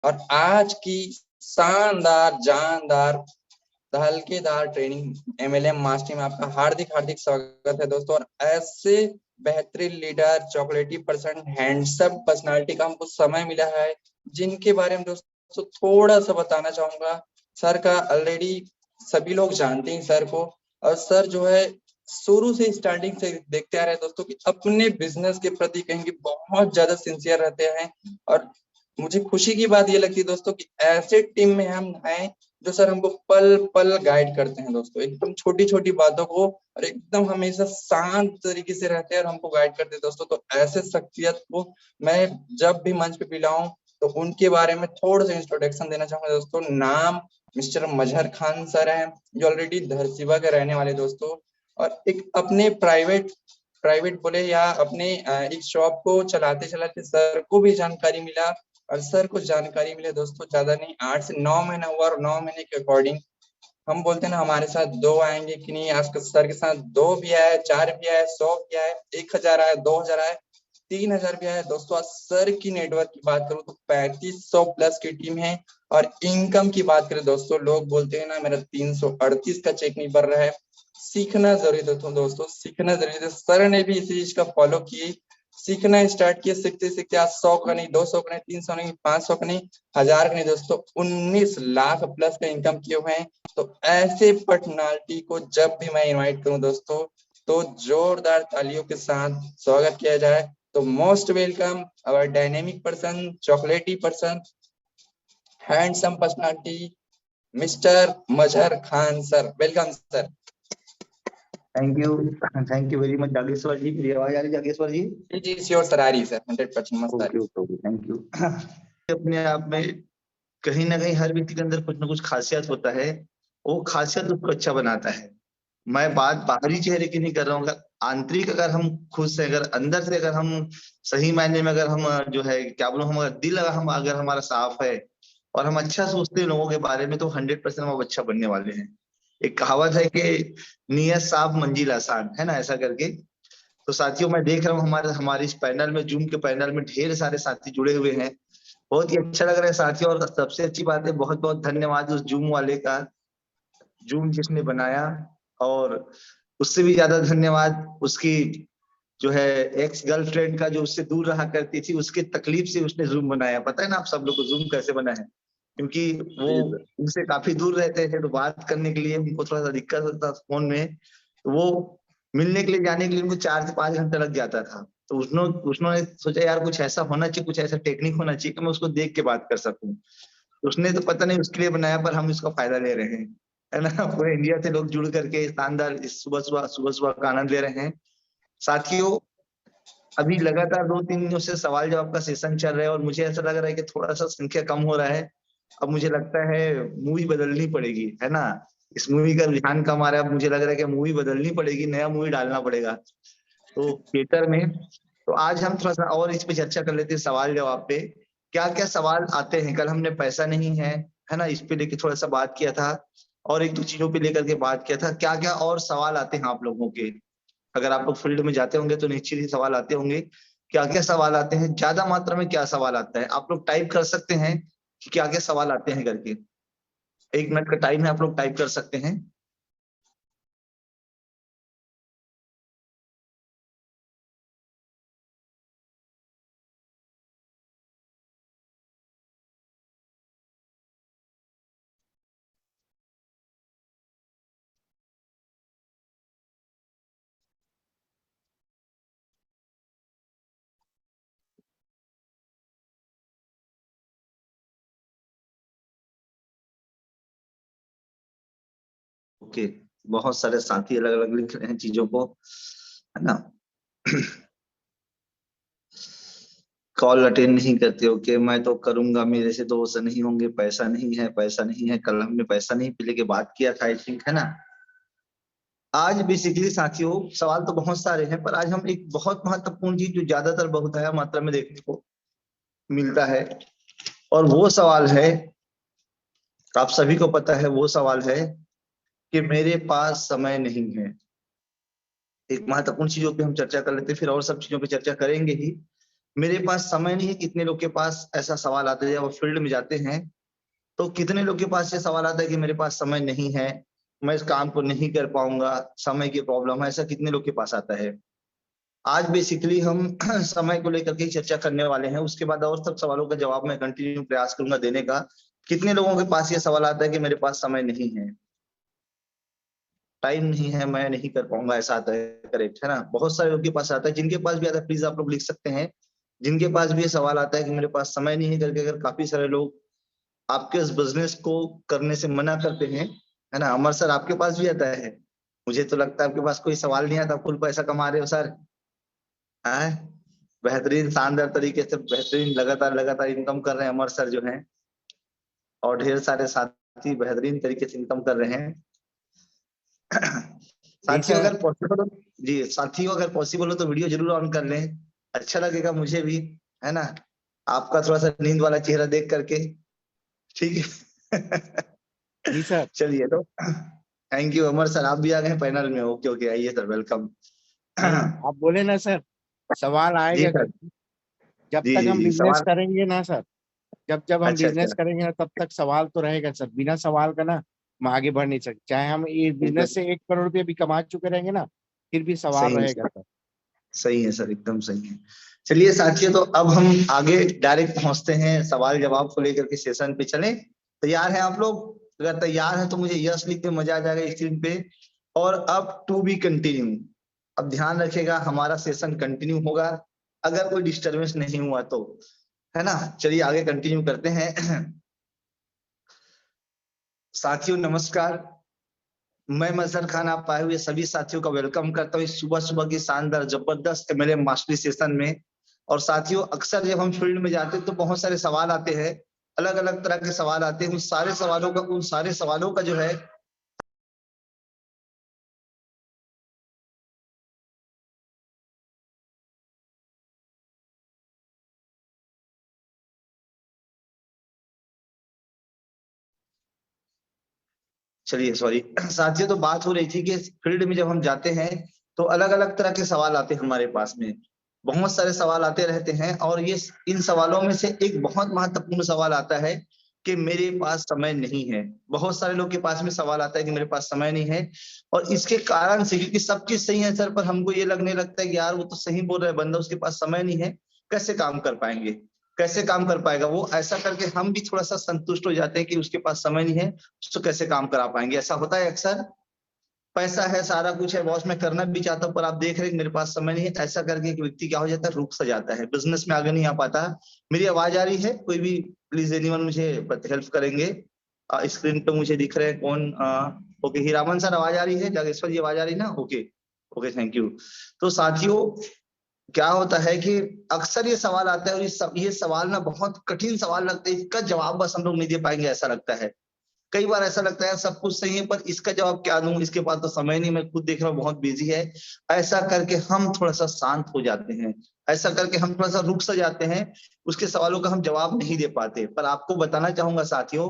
और आज की शानदार जानदार हल्केदार ट्रेनिंग एमएलएम मास्टरी में आपका हार्दिक हार्दिक स्वागत है दोस्तों। और ऐसे बेहतरीन लीडर, चॉकलेटी पर्सन, हैंडसम पर्सनालिटी का हमको समय मिला है, जिनके बारे में दोस्तों थोड़ा सा बताना चाहूंगा। सर का ऑलरेडी सभी लोग जानते हैं सर को, और सर जो है शुरू से स्टार्टिंग से देखते आ रहे हैं दोस्तों कि अपने बिजनेस के प्रति कहेंगे बहुत ज्यादा सिंसियर रहते हैं। और मुझे खुशी की बात ये लगती है दोस्तों कि ऐसे टीम में हम हैं जो सर हमको पल पल गाइड करते हैं दोस्तों, एकदम छोटी छोटी बातों को, और एकदम हमेशा शांत तरीके से रहते हैं और हमको गाइड करते हैं दोस्तों। तो ऐसे शख्सियत को मैं जब भी मंच पे पिलाऊं तो उनके बारे में थोड़ा सा इंट्रोडक्शन देना चाहूंगा दोस्तों। नाम मिस्टर मजहर खान सर है, जो ऑलरेडी धरसीवा के रहने वाले दोस्तों, और एक अपने प्राइवेट बोले या अपने एक शॉप को चलाते चलाते सर को भी जानकारी मिला। और सर को जानकारी मिले दोस्तों ज्यादा नहीं, 8 से 9 महीना हुआ, और 9 महीने के अकॉर्डिंग हम बोलते हैं ना हमारे साथ 2 आएंगे कि नहीं, आज सर के साथ 2 भी आए, 4 भी आए, 100 भी आए, 1000 आए, 2000 आए, 3000 भी आए दोस्तों। आज सर की नेटवर्क की बात करूं तो 3500 प्लस की टीम है। और इनकम की बात करें दोस्तों, लोग बोलते हैं ना मेरा 338 का चेक नहीं बढ़ रहा है। सीखना जरूरी दोस्तों, सीखना जरूरी है। सर ने भी इसी चीज का फॉलो की, सीखना स्टार्ट किया, सीखते सीखते आज 100 का नहीं, 200 का नहीं, 300 नहीं, 500 का नहीं, 1000 का नहीं दोस्तों, 19 लाख प्लस का इनकम किए हुए हैं। तो ऐसे पर्सनालिटी को जब भी मैं इनवाइट करूं दोस्तों तो जोरदार तालियों के साथ स्वागत किया जाए। तो most welcome our dynamic person, chocolatey person, handsome personality, mister Mazhar Khan sir. Welcome sir. Thank you very much Jageshwar ji. मेरी आवाज आ रही जागेश्वर जी? जी श्योर सर, आ रही है सर, 100% मस्त आ रही है। Thank you. अपने आप में कहीं ना कहीं हर व्यक्ति के अंदर कुछ ना कुछ खासियत होता है, वो खासियत उसको अच्छा बनाता है। मैं बात बाहरी चेहरे की नहीं कर रहा हूँ, अगर आंतरिक अगर हम खुश हैं, अगर अंदर से अगर हम सही मायने में अगर हम जो है क्या बोलूं, हम दिल अगर हमारा साफ है और हम अच्छा सोचते हैं लोगों के बारे में, तो 100% हम अच्छा बनने वाले हैं। एक कहावत है कि नियत साफ मंजिल आसान, है ना, ऐसा करके। तो साथियों मैं देख रहा हूँ हमारे इस पैनल में, जूम के पैनल में ढेर सारे साथी जुड़े हुए हैं। बहुत ही अच्छा लग रहा है साथियों। और सबसे अच्छी बात है, बहुत बहुत धन्यवाद उस जूम वाले का, जूम जिसने बनाया। और उससे भी ज्यादा धन्यवाद उसकी जो है एक्स गर्लफ्रेंड का, जो उससे दूर रहा करती थी, उसके तकलीफ से उसने जूम बनाया। पता है ना आप सब लोग को जूम कैसे बना है? क्योंकि वो उनसे काफी दूर रहते थे, तो बात करने के लिए उनको थोड़ा सा दिक्कत होता था फोन में, तो वो मिलने के लिए जाने के लिए उनको 4 से 5 घंटा लग जाता था। तो उसने सोचा यार कुछ ऐसा होना चाहिए, कुछ ऐसा टेक्निक होना चाहिए कि मैं उसको देख के बात कर सकूं। तो उसने तो पता नहीं उसके लिए बनाया, पर हम इसका फायदा ले रहे हैं, है ना। पूरे इंडिया से लोग जुड़ करके शानदार इस सुबह सुबह का आनंद ले रहे हैं। साथियों अभी लगातार 2-3 दिनों से सवाल जवाब का सेशन चल रहा है, और मुझे ऐसा लग रहा है कि थोड़ा सा संख्या कम हो रहा है। अब मुझे लगता है मूवी बदलनी पड़ेगी, है ना। इस मूवी का रुझान कम आ रहा है, अब मुझे लग रहा है कि मूवी बदलनी पड़ेगी, नया मूवी डालना पड़ेगा तो थिएटर में। तो आज हम थोड़ा सा और इस पे चर्चा कर लेते हैं, सवाल जवाब पे क्या क्या सवाल आते हैं। कल हमने पैसा नहीं है ना, इस पे लेके थोड़ा सा बात किया था, और एक दो चीजों पे लेकर के बात किया था। क्या क्या और सवाल आते हैं आप लोगों के? अगर आप लोग फील्ड में जाते होंगे तो निश्चित ही सवाल आते होंगे। क्या क्या सवाल आते हैं, ज्यादा मात्रा में क्या सवाल आता है? आप लोग टाइप कर सकते हैं कि क्या क्या सवाल आते हैं करके। 1 मिनट का टाइम है, आप लोग टाइप कर सकते हैं। ओके, बहुत सारे साथी अलग अलग लिख रहे हैं चीजों को, है ना। कॉल अटेंड नहीं करते हो? कि मैं तो करूंगा, मेरे से दोस्त नहीं होंगे, पैसा नहीं है, पैसा नहीं है। कल हमने पैसा नहीं पे लेके बात किया था, आई थिंक, है ना। आज बेसिकली साथियों सवाल तो बहुत सारे हैं, पर आज हम एक बहुत महत्वपूर्ण चीज जो ज्यादातर बहुतायत मात्रा में देखने को मिलता है, और वो सवाल है, आप सभी को पता है, वो सवाल है कि मेरे पास समय नहीं है। एक महत्वपूर्ण चीजों पे हम चर्चा कर लेते हैं, फिर और सब चीजों पे चर्चा करेंगे ही। मेरे पास समय नहीं है। कितने लोग के पास ऐसा सवाल आता है जब वो फील्ड में जाते हैं, तो कितने लोग के पास ये सवाल आता है कि मेरे पास समय नहीं है, मैं इस काम को नहीं कर पाऊंगा, समय की प्रॉब्लम है, ऐसा कितने लोग के पास आता है। आज बेसिकली हम समय को लेकर के चर्चा करने वाले हैं, उसके बाद और सब सवालों का जवाब मैं कंटिन्यू प्रयास करूंगा देने का। कितने लोगों के पास ये सवाल आता है कि मेरे पास समय नहीं है, टाइम नहीं है, मैं नहीं कर पाऊंगा, ऐसा आता है। करेक्ट है ना? बहुत सारे लोगों के पास आता है। जिनके पास भी आता है प्लीज आप लोग लिख सकते हैं, जिनके पास भी ये सवाल आता है कि मेरे पास समय नहीं है करके। अगर काफी सारे लोग आपके इस बिजनेस को करने से मना करते हैं, है ना? अमर सर आपके पास भी आता है? मुझे तो लगता है आपके पास कोई सवाल नहीं आता, फुल पैसा कमा रहे हो सर। है बेहतरीन शानदार तरीके से बेहतरीन लगातार लगातार इनकम कर रहे हैं अमर सर जो हैं, और ढेर सारे साथी बेहतरीन तरीके से इनकम कर रहे हैं। साथियों अगर पॉसिबल हो, जी साथियों अगर पॉसिबल हो तो वीडियो जरूर ऑन कर लें, अच्छा लगेगा मुझे भी, है ना? आपका थोड़ा सा नींद वाला चेहरा देख करके। ठीक है जी सर। चलिए तो थैंक यू अमर सर, आप भी आ गए पैनल में। ओके ओके, आइए सर, वेलकम। आप बोले ना सर, सवाल जी आएगा सर, जब जी तक जी हम जी बिजनेस सवाल। करेंगे ना सर, जब हम अच्छा बिजनेस अच्छा, करेंगे ना तब तक सवाल तो रहेगा सर। बिना सवाल का ना हम आगे बढ़ नहीं सकते। चाहे हम ये बिजनेस एकदम से 1 करोड़ रुपये भी कमा चुके रहेंगे ना, फिर भी सवाल सही है रहेगा सर, सर। सही है सर, एकदम सही है। चलिए साथियों, तो अब हम आगे डायरेक्ट पहुंचते हैं, सवाल जवाब को लेकर के सेशन पे चलें। तैयार हैं आप लोग? अगर तैयार हैं तो मुझे यस लिख के मजा आ जाएगा स्क्रीन पे। और अब टू बी कंटिन्यू। अब ध्यान रखिएगा, हमारा सेशन कंटिन्यू होगा, अगर कोई डिस्टरबेंस नहीं हुआ तो, है ना? चलिए आगे कंटिन्यू करते हैं। साथियों नमस्कार, मैं मजहर खान आप आए हुए सभी साथियों का वेलकम करता हूँ इस सुबह सुबह की शानदार जबरदस्त एमएलए मास्टरी सेशन में। और साथियों अक्सर जब हम फील्ड में जाते हैं तो बहुत सारे सवाल आते हैं, अलग अलग तरह के सवाल आते हैं। उन सारे सवालों का जो है चलिए सॉरी साथियों, तो बात हो रही थी कि फील्ड में जब हम जाते हैं तो अलग अलग तरह के सवाल आते हैं हमारे पास में, बहुत सारे सवाल आते रहते हैं। और ये इन सवालों में से एक बहुत महत्वपूर्ण सवाल आता है कि मेरे पास समय नहीं है। बहुत सारे लोग के पास में सवाल आता है कि मेरे पास समय नहीं है, और इसके कारण से, क्योंकि सब चीज सही है सर, पर हमको ये लगने लगता है कि यार वो तो सही बोल रहा है बंदा, उसके पास समय नहीं है, कैसे काम कर पाएंगे, कैसे काम कर पाएगा वो, ऐसा करके हम भी थोड़ा सा संतुष्ट हो जाते हैं कि उसके पास समय नहीं है तो कैसे काम करा पाएंगे। ऐसा होता है अक्सर, पैसा है, सारा कुछ है बॉस, मैं करना भी चाहता हूँ, पर आप देख रहे हैं मेरे पास समय नहीं है, ऐसा करके एक व्यक्ति क्या हो जाता है, रुक सा जाता है, बिजनेस में आगे नहीं आ पाता। मेरी आवाज आ रही है? कोई भी प्लीज एनीवन मुझे हेल्प करेंगे? स्क्रीन पे मुझे दिख रहे हैं कौन? ओके, हीरामन सर आवाज आ रही है? जागेश्वर जी आवाज आ रही है ना? Okay okay, thank you. तो साथियों क्या होता है कि अक्सर ये सवाल आता है, और ये सवाल ना बहुत कठिन सवाल लगते हैं, इसका जवाब बस हम लोग नहीं दे पाएंगे ऐसा लगता है। कई बार ऐसा लगता है सब कुछ सही है पर इसका जवाब क्या दूं, इसके पास तो समय नहीं, मैं खुद देख रहा हूँ बहुत बिजी है। ऐसा करके हम थोड़ा सा शांत हो जाते हैं, ऐसा करके हम थोड़ा सा रुक सा जाते हैं, उसके सवालों का हम जवाब नहीं दे पाते। पर आपको बताना चाहूंगा साथियों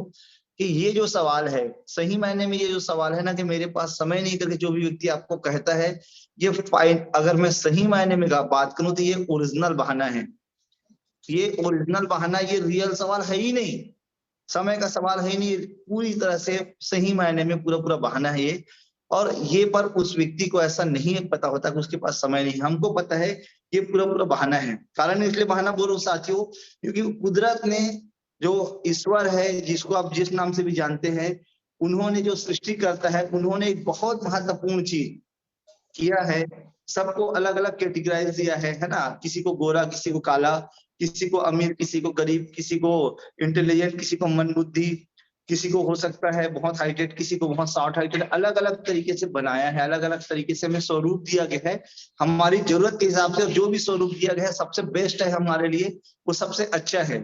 कि ये जो सवाल है, सही मायने में ये जो सवाल है ना कि मेरे पास समय नहीं करके जो भी व्यक्ति आपको कहता है, ये फाइन, अगर मैं सही मायने में बात करूं तो ये ओरिजिनल बहाना है। ये ओरिजिनल बहाना, ये रियल सवाल है ही नहीं, समय का सवाल है ही नहीं, पूरी तरह से सही मायने में पूरा पूरा बहाना है ये। और ये पर उस व्यक्ति को ऐसा नहीं पता होता कि उसके पास समय नहीं, हमको पता है ये पूरा पूरा बहाना है। कारण इसलिए बहाना बोल रहा हूं साथियों, क्योंकि कुदरत ने, जो ईश्वर है जिसको आप जिस नाम से भी जानते हैं, उन्होंने जो सृष्टि करता है, उन्होंने एक बहुत महत्वपूर्ण चीज किया है, सबको अलग अलग कैटेगराइज दिया है ना? किसी को गोरा, किसी को काला, किसी को अमीर, किसी को गरीब, किसी को इंटेलिजेंट, किसी को मन बुद्धि, किसी को हो सकता है बहुत हाइटेड, किसी को बहुत शॉर्ट हाइटेड, अलग अलग तरीके से बनाया है, अलग अलग तरीके से हमें स्वरूप दिया गया है हमारी जरूरत के हिसाब से। जो भी स्वरूप दिया गया है सबसे बेस्ट है हमारे लिए, वो सबसे अच्छा है।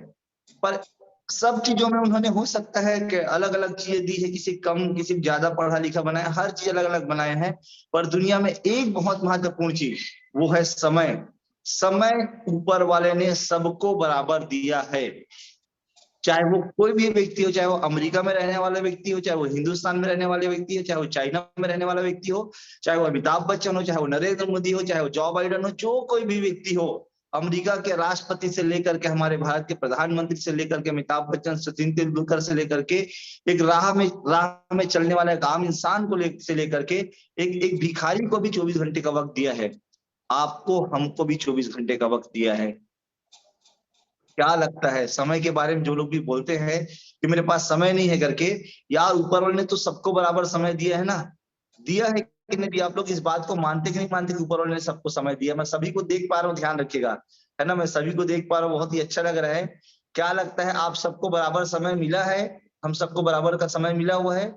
पर सब चीजों में उन्होंने हो सकता है कि अलग अलग चीजें दी है, किसी कम किसी ज्यादा पढ़ा लिखा बनाया, हर चीज अलग अलग बनाए हैं। पर दुनिया में एक बहुत महत्वपूर्ण चीज, वो है समय। समय ऊपर वाले ने सबको बराबर दिया है, चाहे वो कोई भी व्यक्ति हो, चाहे वो अमेरिका में रहने वाला व्यक्ति हो, चाहे वो हिंदुस्तान में रहने वाले व्यक्ति हो, चाहे वो चाइना में रहने वाला व्यक्ति हो, चाहे वो अमिताभ बच्चन हो, चाहे वो नरेंद्र मोदी हो, चाहे वो जो बाइडन हो, जो कोई भी व्यक्ति हो, अमेरिका के राष्ट्रपति से लेकर के हमारे भारत के प्रधानमंत्री से लेकर के अमिताभ बच्चन, सचिन तेंदुलकर से लेकर के एक राह में चलने वाला एक आम इंसान को से लेकर के एक भिखारी को भी 24 घंटे का वक्त दिया है। आपको हमको भी 24 घंटे का वक्त दिया है। क्या लगता है समय के बारे में जो लोग भी बोलते हैं कि मेरे पास समय नहीं है करके, यार ऊपर वाले ने तो सबको बराबर समय दिया है ना, दिया है कि नहीं? आप लोग इस बात को मानते कि नहीं मानते कि ऊपर वाले ने सबको समय दिया? मैं सभी को देख पा रहा हूँ, ध्यान रखिएगा, है ना, मैं सभी को देख पा रहा हूँ, बहुत ही अच्छा लग रहा है। क्या लगता है आप सबको बराबर समय मिला है? हम सबको बराबर का समय मिला हुआ है?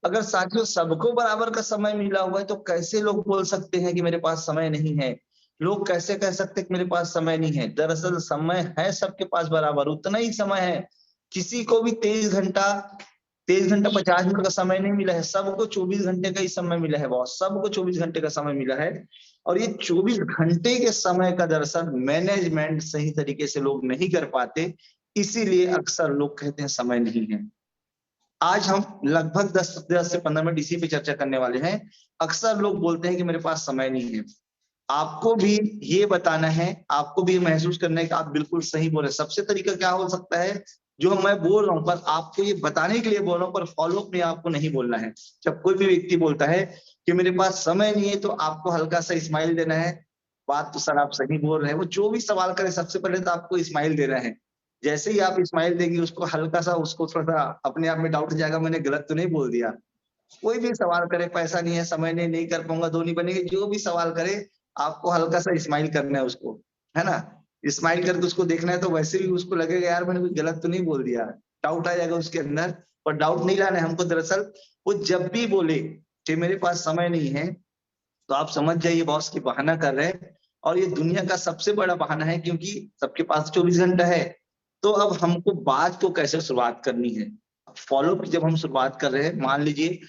अगर साथियों सबको बराबर का समय मिला हुआ है तो कैसे लोग बोल सकते हैं कि मेरे पास समय नहीं है? लोग कैसे कह सकते हैं कि मेरे पास समय नहीं है? दरअसल समय है सबके पास बराबर, उतना ही समय है। किसी को भी 23 घंटा 50 मिनट का समय नहीं मिला है, सबको 24 घंटे का ही समय मिला है बॉस, सबको 24 घंटे का समय मिला है। और ये 24 घंटे के समय का दरअसल मैनेजमेंट सही तरीके से लोग नहीं कर पाते, इसीलिए अक्सर लोग कहते हैं समय नहीं है। आज हम लगभग 10 से 15 मिनट इसी पे चर्चा करने वाले हैं। अक्सर लोग बोलते हैं कि मेरे पास समय नहीं है। आपको भी ये बताना है, आपको भी महसूस करना है कि आप बिल्कुल सही बोल रहे हैं। सबसे तरीका क्या हो सकता है, जो मैं बोल रहा हूँ पर आपको ये बताने के लिए बोल रहा हूँ, पर फॉलोअप में आपको नहीं बोलना है। जब कोई भी व्यक्ति बोलता है कि मेरे पास समय नहीं है, तो आपको हल्का सा स्माइल देना है। बात तो सर आप सही बोल रहे हैं। वो जो भी सवाल करे सबसे पहले तो आपको स्माइल देना है। जैसे ही आप स्माइल देंगे उसको हल्का सा, उसको थोड़ा सा अपने आप में डाउट हो जाएगा, मैंने गलत तो नहीं बोल दिया। कोई भी सवाल करे, पैसा नहीं है, समय नहीं कर पाऊंगा, दो नहीं बनेंगे, जो भी सवाल करे आपको हल्का सा स्माइल करना है उसको, है ना, स्माइल करके उसको देखना है। तो वैसे भी उसको लगेगा यार मैंने कुछ गलत तो नहीं बोल दिया, डाउट आ जाएगा उसके अंदर। पर डाउट नहीं लाना है हमको। दरअसल वो जब भी बोले कि मेरे पास समय नहीं है, तो आप समझ जाइए बॉस की बहाना कर रहे हैं। और ये दुनिया का सबसे बड़ा बहाना है, क्योंकि सबके पास 24 घंटा है। तो अब हमको बात को कैसे शुरुआत करनी है, फॉलो की जब हम शुरुआत कर रहे हैं, मान लीजिए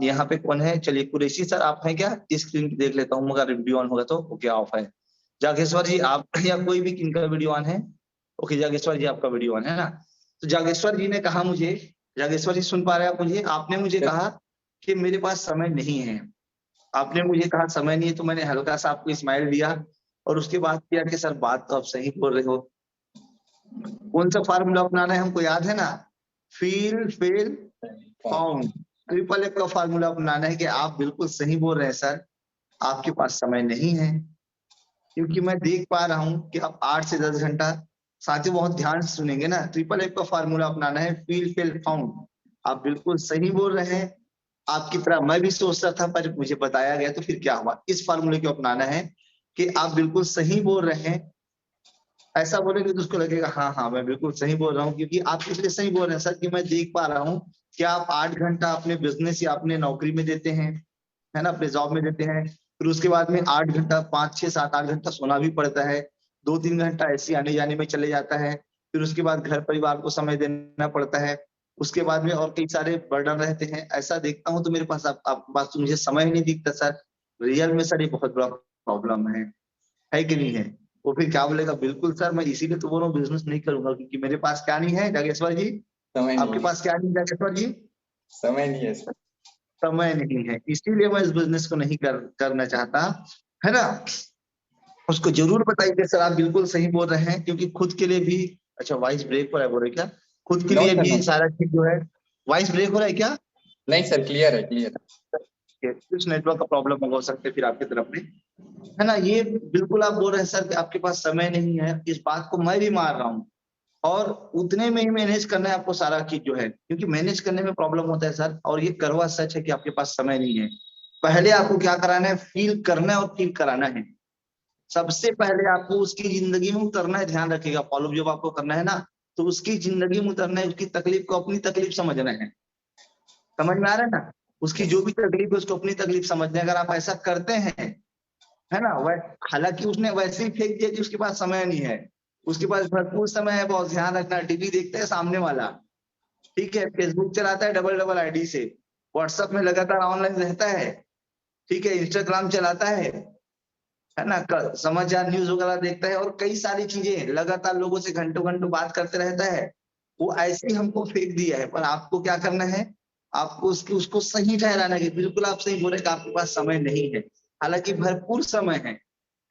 यहाँ पे कौन है, चलिए कुरैशी सर आप हैं क्या? स्क्रीन देख लेता हूँ, मगर वीडियो ऑन होगा तो ओके ऑफ है। जागेश्वर जी आप या कोई भी किनका वीडियो ऑन है? ओके जागेश्वर जी आपका वीडियो ऑन है ना। तो जागेश्वर जी ने कहा मुझे, जागेश्वर जी सुन पा रहे हैं आप मुझे? आपने मुझे कहा कि मेरे पास समय नहीं है, आपने मुझे कहा समय नहीं है, तो मैंने हल्का सा आपको स्माइल दिया और उसके बाद किया कि सर बात तो आप सही बोल रहे हो। कौन सा फार्मूला अपनाना है हमको याद है ना, feel fail found, triple F का फार्मूला अपनाना है कि आप बिल्कुल सही बोल रहे हैं सर, आपके पास समय नहीं है। क्योंकि मैं देख पा रहा हूँ कि आप 8 से 10 घंटा, साथियों बहुत ध्यान से सुनेंगे ना, ट्रिपल एफ का फार्मूला अपनाना है, फील फेल फाउंड। आप बिल्कुल सही बोल रहे हैं, आपकी तरह मैं भी सोचता था पर मुझे बताया गया तो फिर क्या हुआ। इस फार्मूले को अपनाना है कि आप बिल्कुल सही बोल रहे हैं। ऐसा बोलेंगे तो उसको लगेगा हाँ हाँ मैं बिल्कुल सही बोल रहा हूँ। क्योंकि आप इसलिए सही बोल रहे हैं सर कि मैं देख पा रहा हूँ कि आप 8 घंटा अपने बिजनेस या अपने नौकरी में देते हैं, है ना, अपने जॉब में देते हैं। फिर उसके बाद में 8 घंटा 5 6 7 8 घंटा सोना भी पड़ता है, 2-3 घंटा ऐसे आने जाने में चले जाता है। फिर उसके बाद घर परिवार को समय देना पड़ता है। उसके बाद में और कई सारे बर्डन रहते हैं। ऐसा देखता हूँ तो मेरे पास आपके पास तो मुझे समय ही नहीं दिखता सर। रियल में सर ये बहुत बड़ा प्रॉब्लम है कि नहीं है? वो फिर क्या बोलेगा, बिल्कुल सर मैं इसीलिए तो बोल रहा हूँ बिजनेस नहीं करूंगा, क्योंकि मेरे पास क्या नहीं है जागेश्वर जी, आपके पास क्या नहीं जागेश्वर जी? समय नहीं है सर, समय नहीं है, इसीलिए मैं इस बिजनेस को नहीं करना चाहता, है ना। उसको जरूर बताइए सर आप बिल्कुल सही बोल रहे हैं, क्योंकि खुद के लिए भी, अच्छा वॉइस ब्रेक हो रहा है बोल रहे क्या? खुद के लिए भी सारा चीज जो है, वॉइस ब्रेक हो रहा है क्या? नहीं सर क्लियर है, क्लियर है। कुछ नेटवर्क का प्रॉब्लम हो सकता है फिर आपकी तरफ में, है ना। ये बिल्कुल आप बोल रहे हैं सर कि आपके पास समय नहीं है, इस बात को मैं भी मान रहा हूँ। और उतने में ही मैनेज करना है आपको सारा चीज जो है, क्योंकि मैनेज करने में प्रॉब्लम होता है सर। और ये करवा सच है कि आपके पास समय नहीं है। पहले आपको क्या कराना है, फील करना है और फील कराना है। सबसे पहले आपको उसकी जिंदगी में उतरना है, ध्यान रखिएगा। फॉलो जब आपको करना है ना, तो उसकी जिंदगी में उतरना है, उसकी तकलीफ को अपनी तकलीफ समझना है। समझ में आ रहा है ना? उसकी जो भी तकलीफ है उसको अपनी तकलीफ समझना है। अगर आप ऐसा करते हैं, है ना, हालांकि उसने वैसे ही फेंक दिया कि उसके पास समय नहीं है, उसके पास भरपूर समय है। बहुत ध्यान रखना, टीवी देखते हैं सामने वाला, ठीक है, फेसबुक चलाता है डबल आईडी से, व्हाट्सएप में लगातार ऑनलाइन रहता है, ठीक है, इंस्टाग्राम चलाता है ना, समाचार न्यूज वगैरह देखता है और कई सारी चीजें, लगातार लोगों से घंटों घंटों बात करते रहता है। वो ऐसे ही हमको फेंक दिया है। पर आपको क्या करना है, आपको उसको सही ठहराना है कि बिल्कुल आप सही बोल रहे कि आपके पास समय नहीं है, हालांकि भरपूर समय है।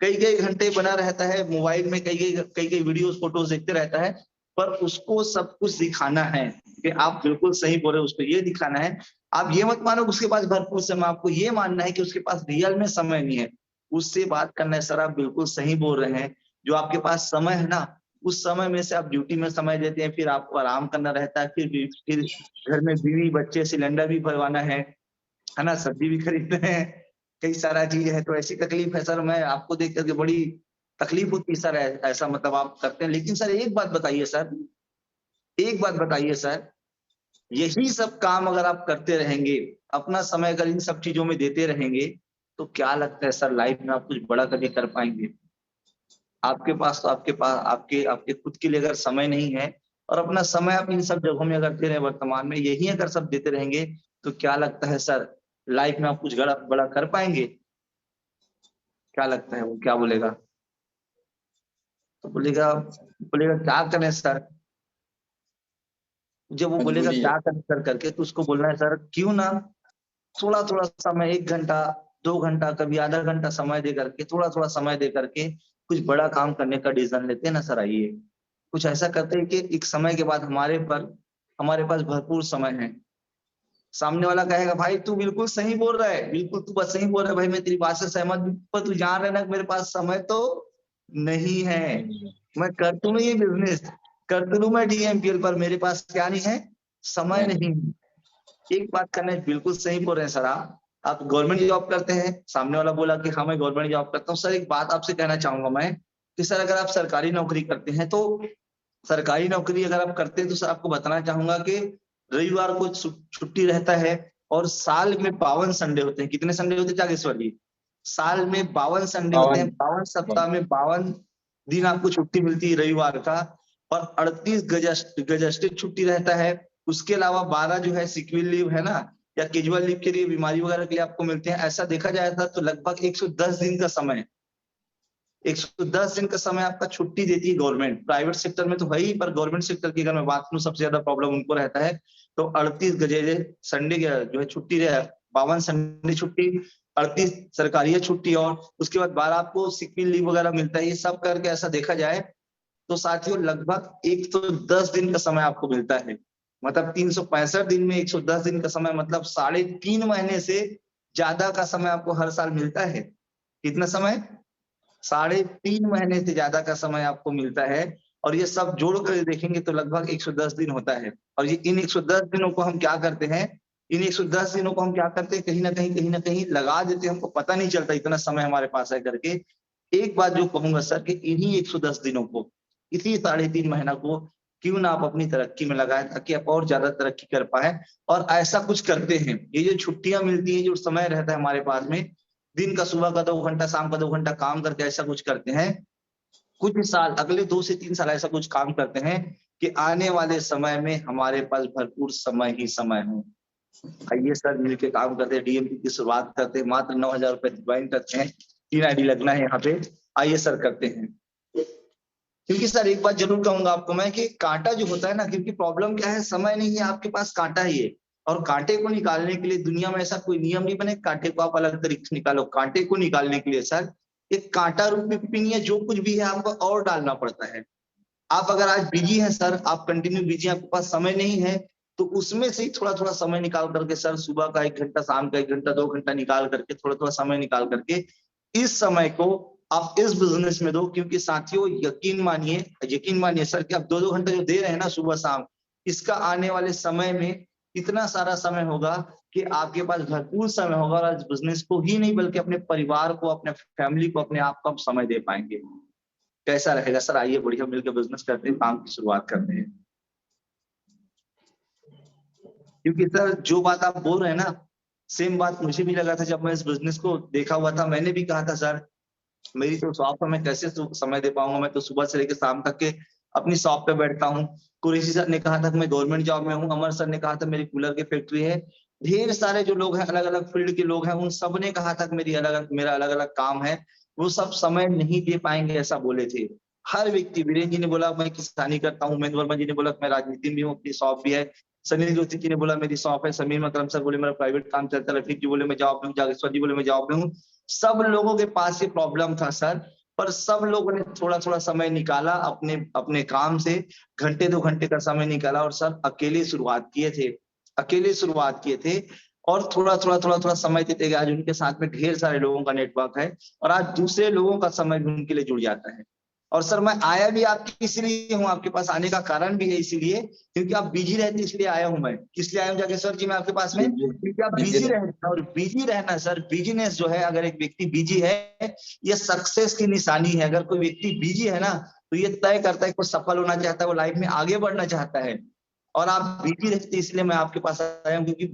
कई कई घंटे बना रहता है मोबाइल में, कई कई वीडियोस फोटोज देखते रहता है, पर उसको सब कुछ दिखाना है कि आप बिल्कुल सही बोल रहे हो, उसको ये दिखाना है। आप ये मत मानो कि उसके पास भरपूर समय, आपको ये मानना है कि उसके पास रियल में समय नहीं है, उससे बात करना है। सर आप बिल्कुल सही बोल रहे हैं, जो आपके पास समय है ना, उस समय में से आप ड्यूटी में समय देते हैं, फिर आपको आराम करना रहता है, फिर घर में बीवी बच्चे, सिलेंडर भी भरवाना है ना, सब्जी भी खरीदना है, कई सारा चीज है। तो ऐसी तकलीफ है सर, मैं आपको देख करके बड़ी तकलीफ होती है सर, ऐसा मतलब आप करते हैं। लेकिन सर एक बात बताइए सर, एक बात बताइए सर, यही सब काम अगर आप करते रहेंगे, अपना समय अगर इन सब चीजों में देते रहेंगे, तो क्या लगता है सर लाइफ में आप कुछ बड़ा कभी कर पाएंगे? आपके पास तो आपके आपके खुद के लिए अगर समय नहीं है, और अपना समय आप इन सब जगहों में अगर दे रहे हैं वर्तमान में, यही अगर सब देते रहेंगे, तो क्या लगता है सर लाइफ में आप कुछ बड़ा कर पाएंगे? क्या लगता है, वो क्या बोलेगा? तो बोलेगा बोलेगा क्या करें सर? जब वो बोलेगा मजबूरी है। क्या करें सर करके, तो उसको बोलना है सर क्यों ना थोड़ा थोड़ा समय, 1 घंटा 2 घंटा, कभी आधा घंटा समय दे करके, थोड़ा थोड़ा समय दे करके कुछ बड़ा काम करने का डिसीजन लेते हैं ना सर। आइए कुछ ऐसा करते हैं कि एक समय के बाद हमारे पास भरपूर समय है। सामने वाला कहेगा भाई तू बिल्कुल सही बोल रहा है, बिल्कुल तू बस सही बोल रहा है भाई, मैं तेरी बात से सहमत हूं, पर तू जान रहा है ना कि मेरे पास समय तो नहीं है। मैं कर तो लूं ये बिजनेस, कर तो लूं मैं डीएमपीएल, पर मेरे पास क्या नहीं है, समय नहीं। एक बात करना है, बिल्कुल सही बोल रहे हैं सर आप गवर्नमेंट जॉब करते हैं, सामने वाला बोला कि हाँ मैं गवर्नमेंट जॉब करता हूँ। सर एक बात आपसे कहना चाहूंगा मैं कि सर अगर आप सरकारी नौकरी करते हैं, तो सरकारी नौकरी अगर आप करते हैं, तो सर आपको बताना चाहूंगा कि रविवार को छुट्टी रहता है, और साल में 52 संडे होते हैं। कितने संडे होते हैं जागेश्वर जी? साल में 52 संडे होते हैं, 52 सप्ताह में 52 दिन आपको छुट्टी मिलती है रविवार का, और 38 गजस्टिक छुट्टी रहता है। उसके अलावा 12 जो है सिकविल लीव है ना, या कैजुअल लीव के लिए, बीमारी वगैरह के लिए आपको मिलते हैं। ऐसा देखा जाए था तो लगभग 110 दिन का समय, 110 दिन का समय आपका छुट्टी देती है गवर्नमेंट। प्राइवेट सेक्टर में तो है ही, पर गवर्नमेंट सेक्टर की अगर मैं बात करूं, सबसे ज्यादा प्रॉब्लम उनको रहता है। तो 38 गजे संडे जो है छुट्टी रहे, 52 संडे छुट्टी, 38 सरकारी छुट्टी, और उसके बाद 12 आपको सिक लीव वगैरह मिलता है। ये सब करके ऐसा देखा जाए तो साथियों लगभग 110 दिन का समय आपको मिलता है। मतलब 365 दिन में 110 दिन का समय, मतलब 3.5 महीने से ज्यादा का समय आपको हर साल मिलता है। कितना समय? 3.5 महीने से ज्यादा का समय आपको मिलता है। और ये सब जोड़ कर देखेंगे तो लगभग 110 दिन होता है। और ये इन 110 दिनों को हम क्या करते हैं, इन 110 दिनों को हम क्या करते हैं, कहीं ना कहीं लगा देते हैं, हमको पता नहीं चलता इतना समय हमारे पास है करके। एक बात जो कहूंगा सर कि इन्हीं 110 दिनों को, इसी 3.5 महीना को क्यों ना आप अपनी तरक्की में लगाएं, ताकि आप और ज्यादा तरक्की कर पाए। और ऐसा कुछ करते हैं, ये जो छुट्टियां मिलती है, जो समय रहता है हमारे पास में, दिन का सुबह का 2 घंटा, शाम का 2 घंटा काम करके ऐसा कुछ करते हैं, कुछ साल, अगले 2 से 3 साल ऐसा कुछ काम करते हैं कि आने वाले समय में हमारे पास भरपूर समय ही समय हो। आइए सर मिलके काम करते हैं, डीएमपी की शुरुआत करते हैं, मात्र 9,000 रुपए ज्वाइन करते हैं, 3 आईडी लगना है यहाँ पे। आइए सर करते हैं। क्योंकि सर एक बात जरूर कहूंगा आपको मैं कि कांटा जो होता है ना, क्योंकि प्रॉब्लम क्या है, समय नहीं है आपके पास, कांटा ही है। और कांटे को निकालने के लिए दुनिया में ऐसा कोई नियम नहीं बने कांटे को आप अलग तरीके से निकालो। कांटे को निकालने के लिए सर एक कांटा रूप में पिन या जो कुछ भी है आपको और डालना पड़ता है। आप अगर आज बिजी हैं सर, आप कंटिन्यू बिजी हैं, आपके पास समय नहीं है, तो उसमें से ही थोड़ा थोड़ा समय निकाल करके सर, सुबह का 1 घंटा, शाम का 1 घंटा, 2 घंटा निकाल करके, थोड़ा थोड़ा समय निकाल करके इस समय को आप इस बिजनेस में दो। क्योंकि साथियों यकीन मानिए सर कि आप 2-2 घंटे जो दे रहे हैं ना सुबह शाम, इसका आने वाले समय में इतना सारा समय होगा कि आपके पास भरपूर समय होगा, और इस बिजनेस को ही नहीं बल्कि अपने परिवार को, अपने फैमिली को, अपने आप को आप समय दे पाएंगे। कैसा रहेगा सर? आइए बढ़िया मिलकर बिजनेस करते हैं, काम की शुरुआत करते हैं। क्योंकि सर जो बात आप बोल रहे हैं ना, सेम बात मुझे भी लगा था जब मैं इस बिजनेस को देखा हुआ था। मैंने भी कहा था सर मेरी तो शॉप है, मैं कैसे समय दे पाऊंगा, मैं तो सुबह से लेकर शाम तक के अपनी शॉप पे बैठता हूँ। कुरैशी सर ने कहा था कि मैं गवर्नमेंट जॉब में हूँ, अमर सर ने कहा था मेरी कूलर की फैक्ट्री है, ढेर सारे जो लोग हैं अलग अलग फील्ड के लोग हैं, उन सब ने कहा था कि मेरा अलग अलग काम है, वो सब समय नहीं दे पाएंगे ऐसा बोले थे हर व्यक्ति। वीरेंद्र जी ने बोला मैं किसानी करता हूँ, महेंद्र वर्मा जी ने बोला मैं राजनीति में हूँ, अपनी शॉप भी है। सनील ज्योति जी ने बोला मेरी शॉप है, समीर मकरम सर बोले मेरा प्राइवेट काम चलता है, रफीक जी बोले मैं जॉब में हूँ, जागेश्वर जी बोले मैं जॉब में हूँ। सब लोगों के पास ये प्रॉब्लम था सर, पर सब लोगों ने थोड़ा थोड़ा समय निकाला अपने अपने काम से, घंटे 2 घंटे का समय निकाला और सर अकेले शुरुआत किए थे और थोड़ा समय देते गए। आज उनके साथ में ढेर सारे लोगों का नेटवर्क है और आज दूसरे लोगों का समय भी उनके लिए जुड़ जाता है। और सर मैं आया भी आपके इसलिए हूँ, आपके पास आने का कारण भी है इसीलिए क्योंकि आप बिजी रहते इसलिए आया हूँ मैं। किस लिए आया हूँ जागेश्वर जी मैं आपके पास में? क्योंकि आप बिजी रहते, और बिजी रहना सर, बिजीनेस जो है, अगर एक व्यक्ति बिजी है ये सक्सेस की निशानी है। अगर कोई व्यक्ति बिजी है ना तो ये तय करता है कि वो सफल होना चाहता है, वो लाइफ में आगे बढ़ना चाहता है। और आप बिजी रहते इसलिए मैं आपके पास आया हूँ क्योंकि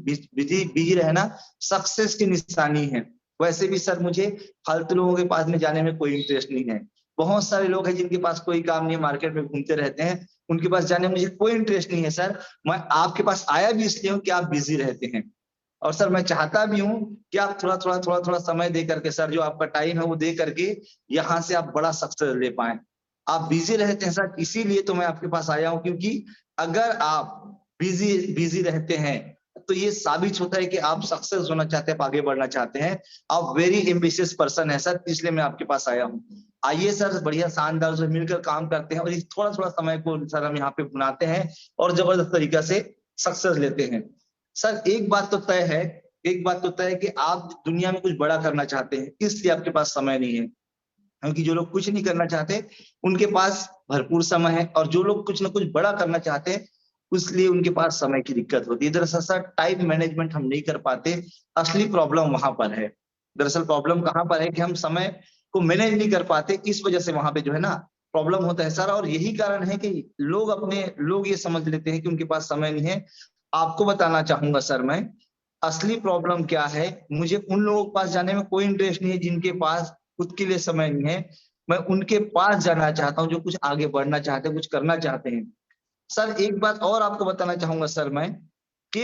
बिजी रहना सक्सेस की निशानी है। वैसे भी सर मुझे फालतू लोगों के पास में जाने में कोई इंटरेस्ट नहीं है। बहुत सारे लोग हैं जिनके पास कोई काम नहीं है, मार्केट में घूमते रहते हैं, उनके पास जाने में मुझे कोई इंटरेस्ट नहीं है सर। मैं आपके पास आया भी इसलिए हूँ कि आप बिजी रहते हैं और सर मैं चाहता भी हूँ कि आप थोड़ा समय दे करके सर, जो आपका टाइम है वो दे करके यहाँ से आप बड़ा सक्सेस ले पाए। आप बिजी रहते हैं सर, इसीलिए तो मैं आपके पास आया हूँ क्योंकि अगर आप बिजी रहते हैं तो ये साबित होता है कि आप सक्सेस होना चाहते हैं, आगे बढ़ना चाहते हैं। आप वेरी एम्बिशियस पर्सन है सर, इसलिए मैं आपके पास आया हूँ। आइए सर बढ़िया शानदार से मिलकर काम करते हैं और थोड़ा समय को सर हम यहाँ पे बनाते हैं और जबरदस्त तरीका से सक्सेस लेते हैं। सर एक बात तो तय है कि आप दुनिया में कुछ बड़ा करना चाहते हैं, इसलिए आपके पास समय नहीं है। क्योंकि जो लोग कुछ नहीं करना चाहते उनके पास भरपूर समय है और जो लोग कुछ ना कुछ बड़ा करना चाहते हैं इसलिए उनके पास समय की दिक्कत होती है। दरअसल सर टाइम मैनेजमेंट हम नहीं कर पाते, असली प्रॉब्लम वहां पर है। दरअसल प्रॉब्लम कहाँ पर है कि हम समय को मैनेज नहीं कर पाते, इस वजह से वहां पे जो है ना प्रॉब्लम होता है सर। और यही कारण है कि लोग ये समझ लेते हैं कि उनके पास समय नहीं है। आपको बताना चाहूंगा सर मैं असली प्रॉब्लम क्या है। मुझे उन लोगों के पास जाने में कोई इंटरेस्ट नहीं है जिनके पास खुद के लिए समय नहीं है। मैं उनके पास जाना चाहता हूँ जो कुछ आगे बढ़ना चाहते हैं, कुछ करना चाहते हैं। सर एक बात और आपको बताना चाहूंगा सर मैं कि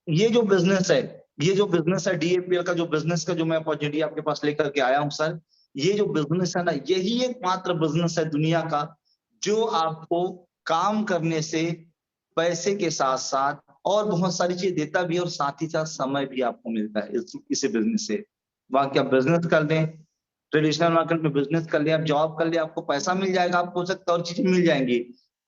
ये जो बिजनेस है DAPL का, जो बिजनेस का जो मैं अपॉर्चुनिटी आपके पास लेकर के आया हूँ सर, ये जो बिजनेस है ना यही एकमात्र बिजनेस है दुनिया का जो आपको काम करने से पैसे के साथ साथ और बहुत सारी चीज देता भी है और साथ ही साथ समय भी आपको मिलता है इसी बिजनेस से। बाकी आप बिजनेस कर लें, ट्रेडिशनल मार्केट में बिजनेस कर लिया, आप जॉब कर लिया, आपको पैसा मिल जाएगा, आपको हो सकता है और चीजें मिल जाएंगी,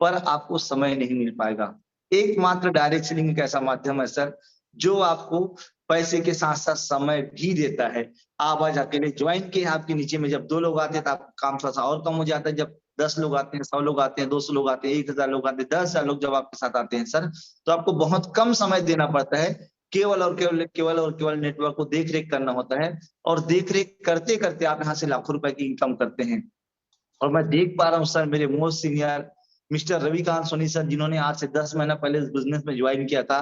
पर आपको समय नहीं मिल पाएगा। एकमात्र डायरेक्ट सेलिंग एक ऐसा माध्यम है सर जो आपको पैसे के साथ साथ समय भी देता है। आप आज अकेले ज्वाइन किए, आपके नीचे में जब 2 लोग आते हैं तो आपका काम थोड़ा सा और कम हो जाता है। जब 10 लोग आते हैं, 100 लोग आते हैं, 200 लोग आते हैं, 1000 लोग आते हैं, 10,000 लोग जब आपके साथ आते हैं सर, तो आपको बहुत कम समय देना पड़ता है। केवल नेटवर्क को देख रेख करना होता है और देख रेख करते करते आप यहाँ से लाखों रुपए की इनकम करते हैं। और मैं देख पा रहा हूँ सर मेरे most senior mister Ravikant Soni sir, जिन्होंने आज से 10 महीना पहले इस बिजनेस में ज्वाइन किया था,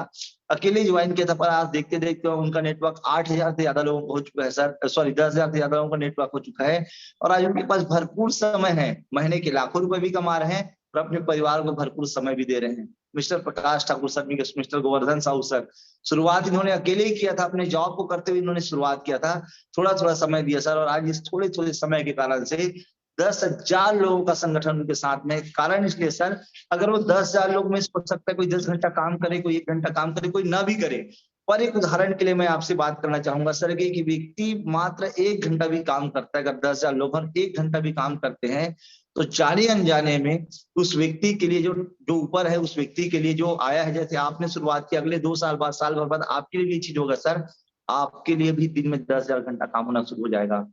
अकेले ज्वाइन किया था, पर आज देखते देखते उनका नेटवर्क 8,000 से ज्यादा लोगों को हो चुका है सर, सॉरी 10,000 से ज्यादा लोगों का नेटवर्क हो चुका है। और आज उनके पास भरपूर समय है, महीने के लाखों रुपए भी कमा रहे हैं और अपने परिवार को भरपूर समय भी दे रहे हैं। Mister Prakash Thakur sir, mister Govardhan Sahu sir, शुरुआत इन्होंने अकेले ही किया था, अपने जॉब को करते हुए इन्होंने शुरुआत किया था, थोड़ा समय दिया सर, और आज इस थोड़े समय के कारण से 10,000 लोगों का संगठन उनके साथ में। कारण इसलिए सर, अगर वो 10,000 लोग में सोच सकता है कोई 10 घंटा काम करे, कोई 1 घंटा काम करे, कोई ना भी करे, पर एक उदाहरण के लिए मैं आपसे बात करना चाहूंगा सर कि व्यक्ति मात्र 1 घंटा भी काम करता है, अगर 10,000 लोग हर 1 घंटा भी काम करते हैं तो जाने अनजाने में उस व्यक्ति के लिए जो ऊपर है, उस व्यक्ति के लिए जो आया है, जैसे आपने शुरुआत की, अगले 2 साल बाद, साल भर बाद आपके लिए भी चीज होगा सर, आपके लिए भी दिन में 10,000 घंटा काम होना शुरू हो जाएगा।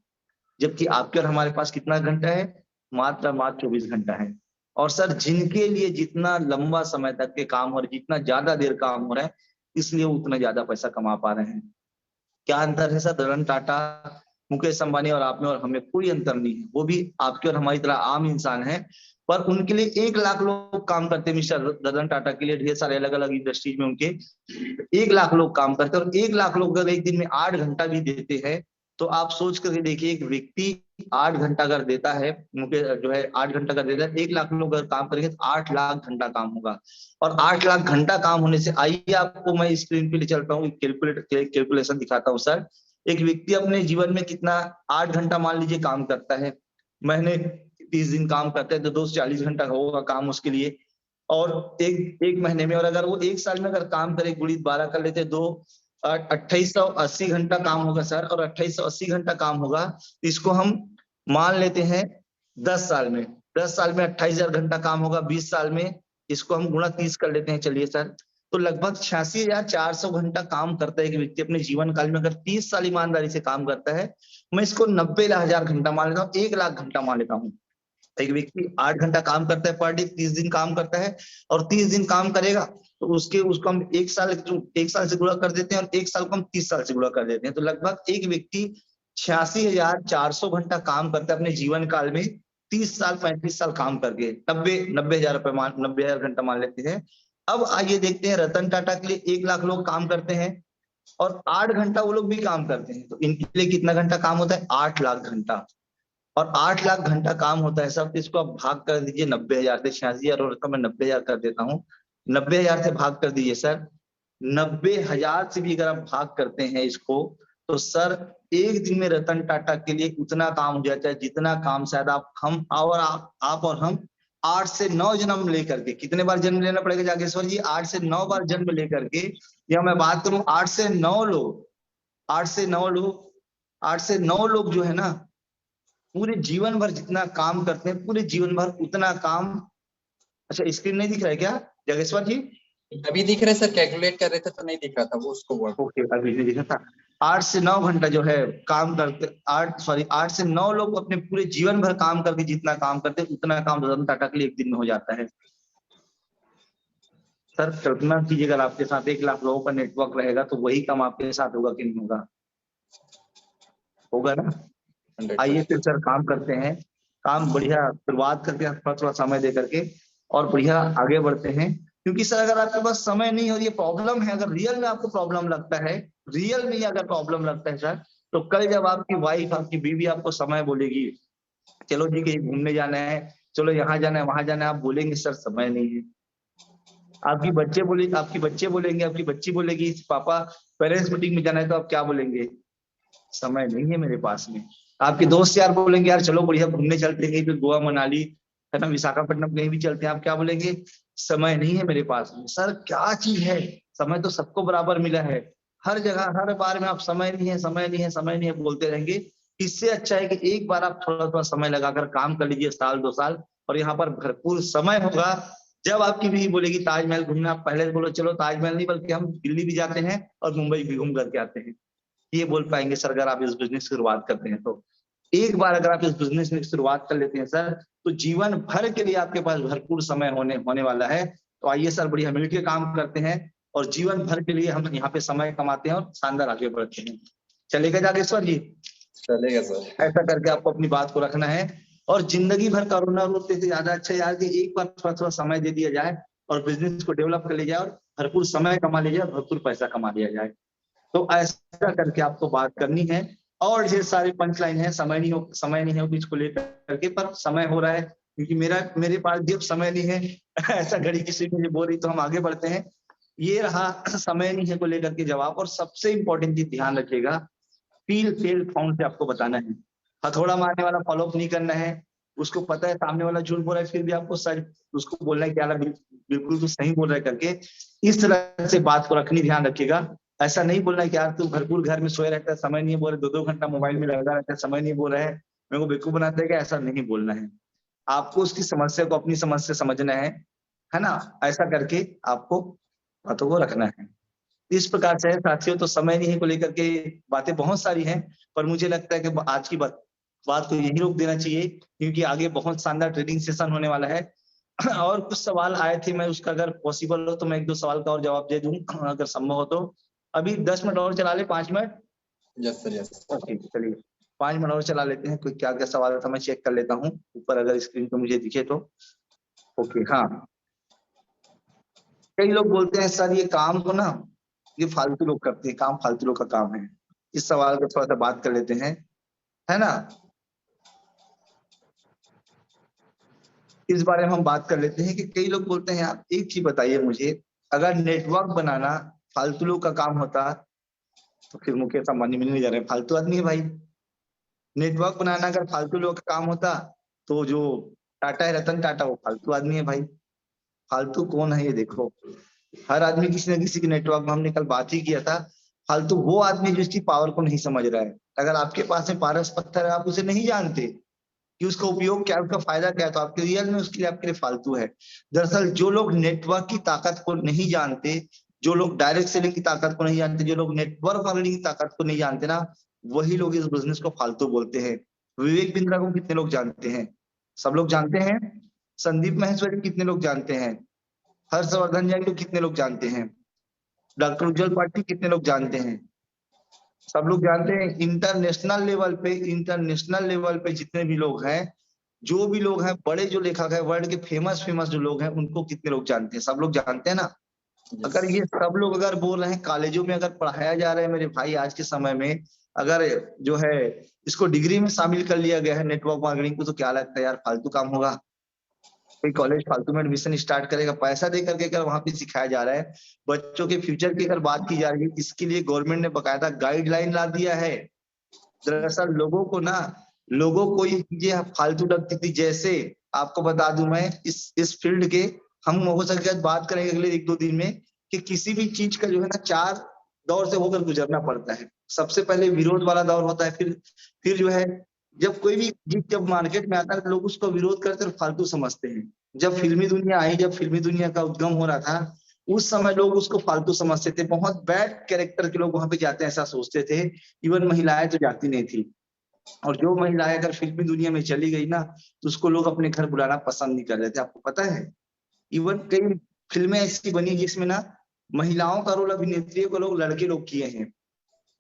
जबकि आपके और हमारे पास कितना घंटा है? मात्र 24 घंटा है। और सर जिनके लिए जितना लंबा समय तक के काम हो रहे, जितना ज्यादा देर काम हो रहा है, इसलिए उतना ज्यादा पैसा कमा पा रहे हैं। क्या अंतर है सर? रतन टाटा, मुकेश अंबानी और आप में और हमें कोई अंतर नहीं है। वो भी आपके और हमारी तरह आम इंसान है, पर उनके लिए 1 लाख लोग काम करते हैं। मिस्टर रतन टाटा के लिए ढेर सारे अलग अलग इंडस्ट्रीज में उनके 1 लाख लोग काम करते हैं, और 1 लाख लोग अगर एक दिन में 8 घंटा भी देते हैं तो आप सोच करके देखिए, एक व्यक्ति 8 घंटा अगर देता है, जो है 8 घंटा अगर देता है, 1 लाख लोग अगर काम करेंगे तो 8 लाख घंटा काम होगा। और 8 लाख घंटा काम होने से, आइए आपको मैं स्क्रीन पे ले चलता हूँ, कैलकुलेशन दिखाता हूँ सर। एक व्यक्ति अपने जीवन में कितना 8 घंटा मान लीजिए काम करता है, महीने 30 दिन काम करते हैं तो 240 घंटा होगा काम उसके लिए। और एक महीने में, और अगर वो 1 साल में अगर काम करे, गुणित 12 कर लेते, 2880 घंटा काम होगा सर, और 2880 घंटा काम होगा, तो इसको हम मान लेते हैं 10 साल में। 10 साल में 28,000 घंटा काम होगा, 20 साल में इसको हम गुणा 30 कर लेते हैं। चलिए सर, तो लगभग 86,400 घंटा काम करता है एक व्यक्ति अपने जीवन काल में। अगर 30 साल ईमानदारी से काम करता है, मैं इसको 90,000 घंटा मान लेता हूँ, 1,00,000 घंटा मान लेता हूँ। एक व्यक्ति 8 घंटा काम करता है पर डे, 30 दिन काम करता है, और 30 दिन काम करेगा तो उसको हम 1 साल से गुणा कर देते हैं, और 1 साल को हम 30 साल से गुणा कर देते हैं। तो लगभग एक व्यक्ति 86,400 घंटा काम करता है अपने जीवन काल में, 30 साल 35 साल काम करके 90,000 घंटा मान लेते हैं। अब आइए देखते हैं, रतन टाटा के लिए 1,00,000 लोग काम करते हैं और 8 घंटा वो लोग भी काम करते हैं, तो इनके लिए कितना घंटा काम होता है? 8,00,000 घंटा। और 8,00,000 घंटा काम होता है सब, इसको आप भाग कर दीजिए 90,000 से। 86,000 और मैं 90,000 कर देता हूँ, 90,000 से भाग कर दीजिए सर। 90,000 से भी अगर आप भाग करते हैं इसको, तो सर एक दिन में रतन टाटा के लिए उतना काम हो जाता है जितना काम शायद आप और हम 8 से 9 जन्म लेकर के, कितने बार जन्म लेना पड़ेगा जागेश्वर जी? 8 से 9 बार जन्म लेकर के, या मैं बात करूं 8 से 9 लोग, 8 से 9 लोग जो है ना, पूरे जीवन भर जितना काम करते हैं, पूरे जीवन भर उतना काम। अच्छा, स्क्रीन नहीं दिख रहा है क्या जागेश्वर जी? अभी दिख रहा है सर, कैलकुलेट कर रहे थे तो नहीं दिख रहा था वो, उसको बोल। ओके, अभी नहीं दिख रहा था। 8 से 9 घंटा जो है काम करते, 8 से 9 लोग अपने पूरे जीवन भर काम करके जितना काम करते हैं, उतना काम रतन टाटा के लिए एक दिन में हो जाता है। सर कल्पना कीजिए, अगर आपके साथ 1,00,000 लोगों का नेटवर्क रहेगा तो वही काम आपके साथ होगा कि नहीं होगा? होगा ना? आइए फिर सर काम करते हैं, काम बढ़िया शुरुआत करके थोड़ा समय दे करके और बढ़िया आगे बढ़ते हैं। क्योंकि सर अगर आपके पास समय नहीं और ये प्रॉब्लम है, अगर रियल में आपको प्रॉब्लम लगता है, रियल में अगर प्रॉब्लम लगता है सर, तो कल जब आपकी वाइफ, आपकी बीवी आपको समय बोलेगी, चलो जी कहीं घूमने जाना है, चलो यहाँ जाना है, वहां जाना है, आप बोलेंगे सर समय नहीं है। आपकी बच्ची बोलेंगे, आपकी बच्ची बोलेगी पापा पेरेंट्स मीटिंग में जाना है, तो आप क्या बोलेंगे? समय नहीं है मेरे पास में। आपके दोस्त यार बोलेंगे यार चलो बढ़िया घूमने चलते हैं, कहीं पे गोवा मनाली है ना, विशाखापट्टनम कहीं भी चलते हैं, आप क्या बोलेंगे? समय नहीं है मेरे पास में। सर क्या चीज है, समय तो सबको बराबर मिला है, हर जगह हर बार में आप समय नहीं है, समय नहीं है, समय नहीं है बोलते रहेंगे। इससे अच्छा है कि एक बार आप थोड़ा थोड़ा समय लगाकर काम कर लीजिए, साल 2 साल, और यहाँ पर भरपूर समय होगा। जब आपकी बीवी बोलेगी ताजमहल घूमना, आप पहले बोलो चलो ताजमहल नहीं, बल्कि हम दिल्ली भी जाते हैं और मुंबई भी घूम करके आते हैं, ये बोल पाएंगे सर अगर आप इस बिजनेस की शुरुआत करते हैं तो। एक बार अगर आप इस बिजनेस में शुरुआत कर लेते हैं सर, तो जीवन भर के लिए आपके पास भरपूर समय होने वाला है। तो आइए सर बढ़िया मिलकर काम करते हैं और जीवन भर के लिए हम यहाँ पे समय कमाते हैं और शानदार आगे बढ़ते हैं। चलेगा जागेश्वर जी? चलेगा सर। ऐसा करके आपको अपनी बात को रखना है, और जिंदगी भर कोरोना रोकते से ज्यादा अच्छा यार कि एक बार थोड़ा थोड़ा समय दे दिया जाए और बिजनेस को डेवलप कर लिया जाए और भरपूर समय कमा लिया जाए, भरपूर पैसा कमा लिया जाए। तो ऐसा करके आपको बात करनी है। और ढेर सारी पंच लाइन है, समय नहीं है बीच को लेकर करके, पर समय हो रहा है क्योंकि मेरे पास भी अब समय नहीं है ऐसा घड़ी किसी मुझे बोल रही, तो हम आगे बढ़ते हैं। ये रहा समय नहीं है को लेकर के जवाब। और सबसे इंपॉर्टेंट चीज ध्यान रखिएगा, फील फेल फाउंड से आपको बताना है। हथौड़ा मारने वाला फॉलोअप नहीं करना है, उसको पता है सामने वाला झूठ बोल रहा है, फिर भी आपको सच उसको बोलना है क्या बिल्कुल तो सही बोल रहा है करके। इस तरह से बात को रखनी, ध्यान रखिएगा। ऐसा नहीं बोलना है कि यार तू भरपूर घर में सोए रहता है, समय नहीं बोल रहे, 2-2 घंटा मोबाइल में लगा रहता है, समय नहीं बोल रहा है, मेरे को बेवकूफ बनाता है क्या? ऐसा नहीं बोलना है। आपको उसकी समस्या को अपनी समस्या समझना है ना? ऐसा करके आपको बातों को रखना है। इस प्रकार से साथियों, तो समय नहीं को लेकर के बातें बहुत सारी हैं, पर मुझे लगता है कि आज की बात को यही रोक देना चाहिए, क्योंकि आगे बहुत शानदार ट्रेनिंग सेशन होने वाला है। और कुछ सवाल आए थे, मैं उसका अगर पॉसिबल हो तो मैं 1-2 सवाल का और जवाब दे दूं अगर संभव हो तो। अभी 10 मिनट और चला ले, 5 minute? Yes sir, yes. Okay चलिए 5 मिनट और चला लेते हैं। कोई क्या क्या सवाल था मैं चेक कर लेता हूँ ऊपर, अगर स्क्रीन पे मुझे दिखे तो। ओके हाँ, कई लोग बोलते हैं सर ये काम को ना ये फालतू लोग करते हैं, काम फालतू लोग का काम है। इस सवाल को थोड़ा सा बात कर लेते हैं, है ना? इस बारे में हम बात कर लेते हैं कि कई लोग बोलते हैं आप एक चीज बताइए मुझे, अगर नेटवर्क बनाना फालतू लोग का काम होता तो फिर मुकेश अंबानी मिलने जा रहे हैं, फालतू आदमी है भाई। नेटवर्क बनाना अगर फालतू लोग का काम होता तो जो टाटा है, रतन टाटा, वो फालतू आदमी है भाई। फालतू कौन है ये देखो, हर आदमी किसी न किसी के नेटवर्क में, हमने कल बात ही किया था, फालतू वो आदमी जो इसकी पावर को नहीं समझ रहा है। अगर आपके पास में पारस पत्थर है, आप उसे नहीं जानते कि उसका उपयोग क्या, उसका फायदा क्या है, तो आपके रियल में उसके लिए आपके लिए फालतू है। दरअसल जो लोग नेटवर्क की ताकत को नहीं जानते, जो लोग डायरेक्ट सेलिंग की ताकत को नहीं जानते, जो लोग नेटवर्क मार्केटिंग की ताकत को नहीं जानते ना, वही लोग इस बिजनेस को फालतू बोलते हैं। विवेक बिंद्रा को कितने लोग जानते हैं? सब लोग जानते हैं। संदीप महेश्वरी कितने लोग जानते हैं? हर्षवर्धन जैन को कितने लोग जानते हैं? डॉक्टर उज्जवल पाटिल कितने लोग जानते हैं? सब लोग जानते हैं। इंटरनेशनल लेवल पे जितने भी लोग हैं, जो भी लोग हैं, बड़े जो लेखक है, वर्ल्ड के फेमस जो लोग हैं, उनको कितने लोग जानते हैं? सब लोग जानते हैं ना। अगर ये सब लोग अगर बोल रहे हैं, कॉलेजों में अगर पढ़ाया जा रहा है मेरे भाई, आज के समय में अगर जो है इसको डिग्री में शामिल कर लिया गया है नेटवर्क मार्केटिंग को, तो क्या लगता है यार, फालतू काम होगा? कोई कॉलेज फालतू में एडमिशन स्टार्ट करेगा पैसा दे करके, अगर वहां पे सिखाया जा रहा है? बच्चों के फ्यूचर की अगर बात की जा रही है, इसके लिए गवर्नमेंट ने बकायदा गाइडलाइन ला दिया है। दरअसल लोगों को ये चीजें फालतू लगती थी। जैसे आपको बता दूं मैं, इस फील्ड के हम हो सके बात करेंगे अगले 1-2 दिन में, कि किसी भी चीज का जो है ना 4 दौर से होकर गुजरना पड़ता है। सबसे पहले विरोध वाला दौर होता है, फिर जो है जब कोई भी चीज जब मार्केट में आता है तो लोग उसको विरोध करते और फालतू समझते हैं। जब फिल्मी दुनिया आई, जब फिल्मी दुनिया का उद्गम हो रहा था, उस समय लोग उसको फालतू समझते थे। बहुत बैड कैरेक्टर के लोग वहां पे जाते हैं, ऐसा सोचते थे। इवन महिलाएं तो जाती नहीं थी। और जो महिलाएं अगर फिल्मी दुनिया में चली गई ना, तो उसको लोग अपने घर बुलाना पसंद नहीं कर रहे थे। आपको पता है, इवन कई फिल्में ऐसी बनी जिसमें ना महिलाओं का रोल, अभिनेत्रियों को लड़के लोग किए हैं।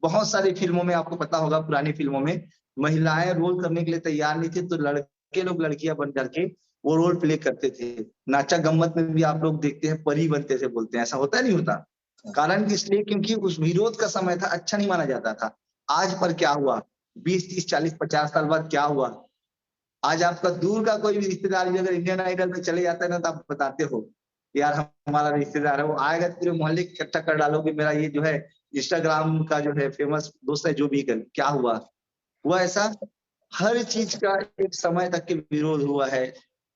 बहुत सारी फिल्मों में आपको पता होगा, पुरानी फिल्मों में महिलाएं रोल करने के लिए तैयार नहीं थी, तो लड़के लोग लड़कियां बन करके वो रोल प्ले करते थे। नाचा गम्मत में भी आप लोग देखते हैं, परी बनते थे बोलते हैं, ऐसा होता नहीं होता? कारण इसलिए क्योंकि उस विरोध का समय था, अच्छा नहीं माना जाता था। आज पर क्या हुआ, 20-30-40-50 साल बाद क्या हुआ? आज आपका दूर का कोई भी रिश्तेदार भी अगर इंडियन आइडल में चले जाता है ना, तो आप बताते हो यार हमारा रिश्तेदार है, वो आएगा पूरे मोहल्ले इकट्ठा कर डालोगे, मेरा ये जो है इंस्टाग्राम का जो है फेमस दोस्त है, जो भी कर, क्या हुआ? हुआ ऐसा। हर चीज का एक समय तक के विरोध हुआ है।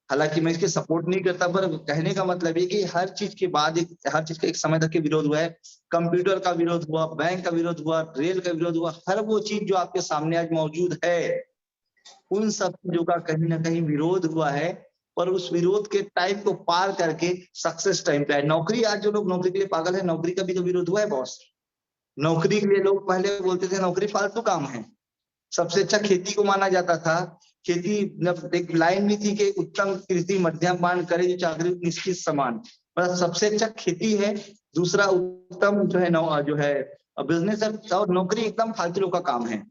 हालांकि मैं इसके सपोर्ट नहीं करता, पर कहने का मतलब ये कि हर चीज के बाद हर चीज का एक समय तक के विरोध हुआ है। कंप्यूटर का विरोध हुआ, बैंक का विरोध हुआ, रेल का विरोध हुआ। हर वो चीज जो आपके सामने आज मौजूद है, उन सब चीजों का कहीं ना कहीं विरोध हुआ है। और उस विरोध के टाइम को पार करके सक्सेस टाइम पे है। नौकरी, आज जो लोग नौकरी के लिए पागल है, नौकरी का भी तो विरोध हुआ है बॉस। नौकरी के लिए लोग पहले बोलते थे नौकरी फालतू काम है। सबसे अच्छा खेती को माना जाता था। खेती एक लाइन भी थी कि उत्तम कृषि मध्यम मान करे जो चाकरी निश्चित समान, मतलब सबसे अच्छा खेती है। दूसरा उत्तम जो है बिजनेस है, और नौकरी एकदम फालतू लोग का काम है,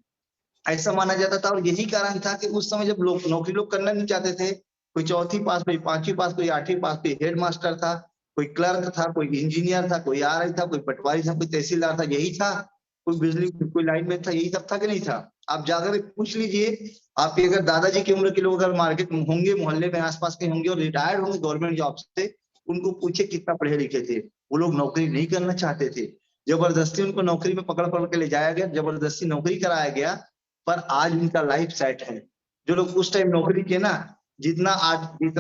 ऐसा माना जाता था। और यही कारण था कि उस समय जब लोग नौकरी लोग करना नहीं चाहते थे, कोई 4वीं पास, कोई 5वीं पास, कोई 8वीं पास, कोई हेड मास्टर था, कोई क्लर्क था, कोई इंजीनियर था, कोई आरआई था, कोई पटवारी था, कोई तहसीलदार था, यही था। कोई बिजली कोई लाइन में था, यही सब था कि नहीं था? आप जाकर पूछ लीजिए, आपके अगर दादाजी की उम्र के लोग अगर मार्केट में होंगे, मोहल्ले में आसपास के होंगे और रिटायर्ड होंगे गवर्नमेंट जॉब से, उनको पूछे कितना पढ़े लिखे थे। वो लोग नौकरी नहीं करना चाहते थे, जबरदस्ती उनको नौकरी में पकड़ पकड़ के ले जाया गया, जबरदस्ती नौकरी कराया गया। पर आज उनका लाइफ सेट है। जो लोग उस टाइम नौकरी किए ना, जितना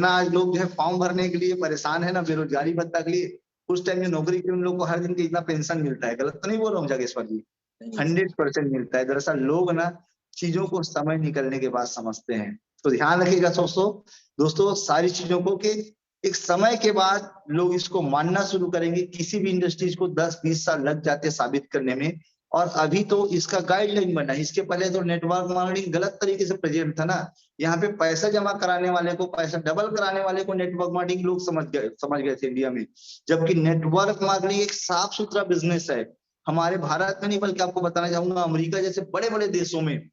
आज लोग जो है फॉर्म भरने के लिए परेशान है ना बेरोजगारी भत्ता के लिए, उस टाइम में नौकरी के उन लोग को हर दिन के इतना पेंशन मिलता है। गलत तो नहीं बोल रहा हूँ जागेश्वर जी? 100% मिलता है। दरअसल लोग ना चीजों को समय निकलने के बाद समझते हैं। तो ध्यान रखिएगा दोस्तों सारी चीजों को, कि एक समय के बाद लोग इसको मानना शुरू करेंगे। किसी भी इंडस्ट्रीज को 10-20 साल लग जाते हैं साबित करने में, और अभी तो इसका गाइडलाइन बना है। इसके पहले तो नेटवर्क मार्केटिंग गलत तरीके से प्रेजेंट था ना। यहाँ पे पैसा जमा कराने वाले को, पैसा डबल कराने वाले को नेटवर्क मार्केटिंग लोग समझ गए थे इंडिया में। जबकि नेटवर्क मार्केटिंग एक साफ सुथरा बिजनेस है। हमारे भारत में नहीं, बल्कि आपको बताना चाहूंगा अमेरिका जैसे बड़े बड़े देशों में,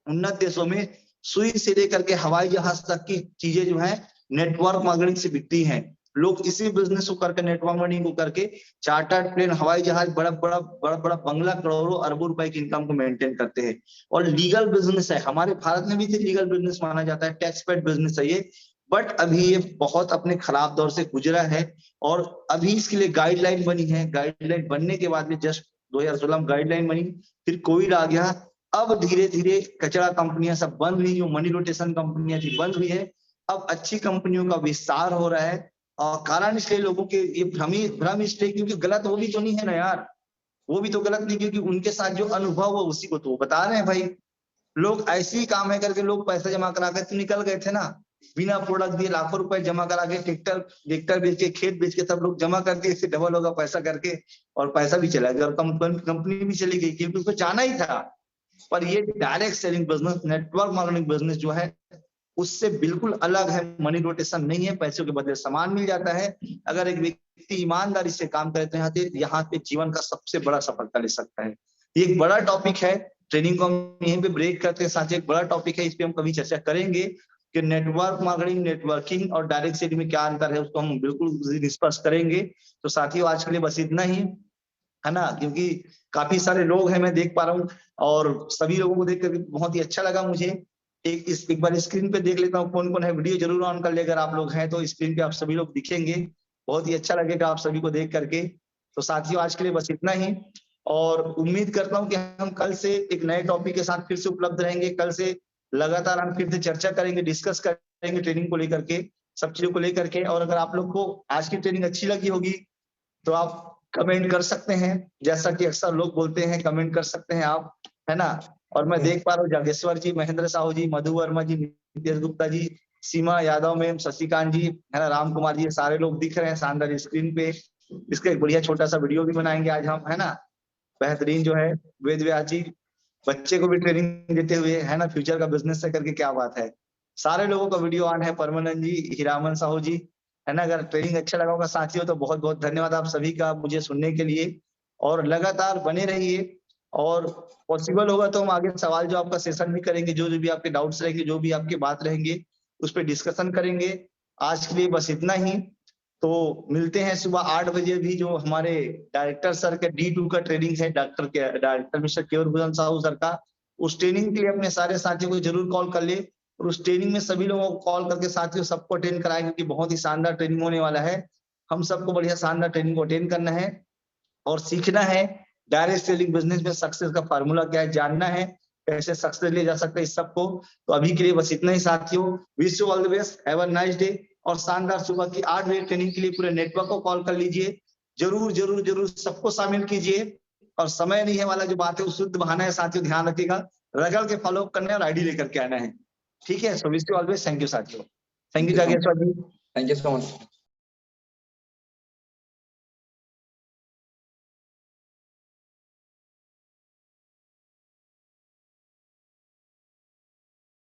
उन्नत देशों में, सुई से लेकर के हवाई जहाज तक की चीजें जो है नेटवर्क मार्केटिंग से बिकती हैं। लोग इसी बिजनेस को करके, नेटवर्क मार्केटिंग को करके, चार्टर्ड प्लेन, हवाई जहाज, बड़ा बड़ा बंगला, करोड़ों अरबों रुपए की इनकम को मेंटेन करते हैं। और लीगल बिजनेस है। हमारे भारत में भी लीगल बिजनेस माना जाता है, टैक्स पेड बिजनेस है ये। बट अभी ये बहुत अपने खराब दौर से गुजरा है, और अभी इसके लिए गाइडलाइन बनी है। गाइडलाइन बनने के बाद में जस्ट 2016 में गाइडलाइन बनी, फिर कोविड आ गया। अब धीरे धीरे कचरा कंपनियां सब बंद हुई, जो मनी रोटेशन कंपनियां थी बंद हुई है। अब अच्छी कंपनियों का विस्तार हो रहा है। कारण इसलिए लोगों के ये भ्रम इसलिए क्योंकि गलत वो भी तो नहीं है ना यार, वो भी तो गलत नहीं, क्योंकि उनके साथ जो अनुभव हुआ उसी को तो वो बता रहे हैं भाई। लोग ऐसे ही काम है करके लोग पैसा जमा करा के तो निकल गए थे ना, बिना प्रोडक्ट दिए लाखों रुपए जमा करा के, ट्रैक्टर बेच के, खेत बेच के सब लोग जमा करके, इससे डबल होगा पैसा करके, और पैसा भी चला गया और कंपनी भी चली गई, क्योंकि उसको जाना ही था। पर ये direct selling business, network marketing business जो है उससे बिल्कुल अलग है। मनी रोटेशन नहीं है, पैसों के बदले सामान मिल जाता है। अगर एक व्यक्ति ईमानदारी से काम करे तो यहाँ पे जीवन का सबसे बड़ा सफलता ले सकता है। ये एक बड़ा टॉपिक है, ट्रेनिंग को हम यहीं पे ब्रेक करते हैं। साथ ही एक बड़ा टॉपिक है, इस पे हम कभी चर्चा करेंगे कि नेटवर्क मार्केटिंग, नेटवर्किंग और डायरेक्ट सेलिंग में क्या अंतर है, उसको हम बिल्कुल डिस्कस करेंगे। तो साथियों आज के लिए बस इतना ही है ना, क्योंकि काफी सारे लोग हैं मैं देख पा रहा हूँ, और सभी लोगों को देख कर बहुत ही अच्छा लगा मुझे। एक बार स्क्रीन पे देख लेता हूँ कौन कौन है, वीडियो जरूर ऑन कर ले, अगर आप लोग हैं तो स्क्रीन पे आप सभी लोग दिखेंगे, बहुत ही अच्छा लगेगा आप सभी को देख करके। तो साथियों आज के लिए बस इतना ही, और उम्मीद करता हूँ कि हम कल से एक नए टॉपिक के साथ फिर से उपलब्ध रहेंगे। कल से लगातार हम फिर से चर्चा करेंगे, डिस्कस करेंगे ट्रेनिंग को लेकर के, सब चीजों को लेकर के। और अगर आप लोग को आज की ट्रेनिंग अच्छी लगी होगी तो आप कमेंट कर सकते हैं, जैसा कि अक्सर लोग बोलते हैं, कमेंट कर सकते हैं आप, है ना। और मैं देख पा रहा हूँ जागेश्वर जी, महेंद्र साहू जी, मधु वर्मा जी, नितेश गुप्ता जी, सीमा यादव मैम, शशिकांत जी, है ना, राम कुमार जी, ये सारे लोग दिख रहे हैं शानदार स्क्रीन पे। इसका एक बढ़िया छोटा सा वीडियो भी बनाएंगे आज हम, है ना। बेहतरीन जो है वेद व्यास जी, बच्चे को भी ट्रेनिंग देते हुए, है ना, फ्यूचर का बिजनेस से करके, क्या बात है। सारे लोगों का वीडियो ऑन है, परमानंद जी, हीरामन साहू जी, है ना। अगर ट्रेनिंग अच्छा लगा होगा साथियों तो बहुत बहुत धन्यवाद आप सभी का मुझे सुनने के लिए, और लगातार बने रहिए। और पॉसिबल होगा तो हम आगे सवाल जो आपका सेशन भी करेंगे, जो भी आपके डाउट्स रहेंगे, जो भी आपकी बात रहेंगे, उस पर डिस्कशन करेंगे। आज के लिए बस इतना ही, तो मिलते हैं सुबह 8 बजे भी, जो हमारे डायरेक्टर सर के D2 का ट्रेनिंग है, डायरेक्टर मिस्टर केवल भूषण साहू सर का। उस ट्रेनिंग के लिए अपने सारे साथियों को जरूर कॉल कर ले, और उस ट्रेनिंग में सभी लोगों को कॉल करके साथियों सबको अटेंड कराएंगे, क्योंकि बहुत ही शानदार ट्रेनिंग होने वाला है। हम सबको बढ़िया शानदार ट्रेनिंग को अटेंड करना है और सीखना है डायरेक्ट सेलिंग बिजनेस में सक्सेस का फार्मूला क्या है, जानना है कैसे सक्सेस ले जा सकते हैं इस सबको। तो अभी के लिए बस इतना ही साथियों, wish you all the best, have a nice day. और शानदार सुबह की 8 बजे ट्रेनिंग के लिए पूरे नेटवर्क को कॉल कर लीजिए, जरूर जरूर जरूर सबको शामिल कीजिए। और समय नहीं है वाला जो बात है वो शुद्ध बहाना है साथियों, ध्यान रखिएगा, रगड़ के फॉलो करना है और आईडी लेकर के आना है, ठीक है। So wish you always, thank you साथियों, thank you Jageshwar ji, thank you so much.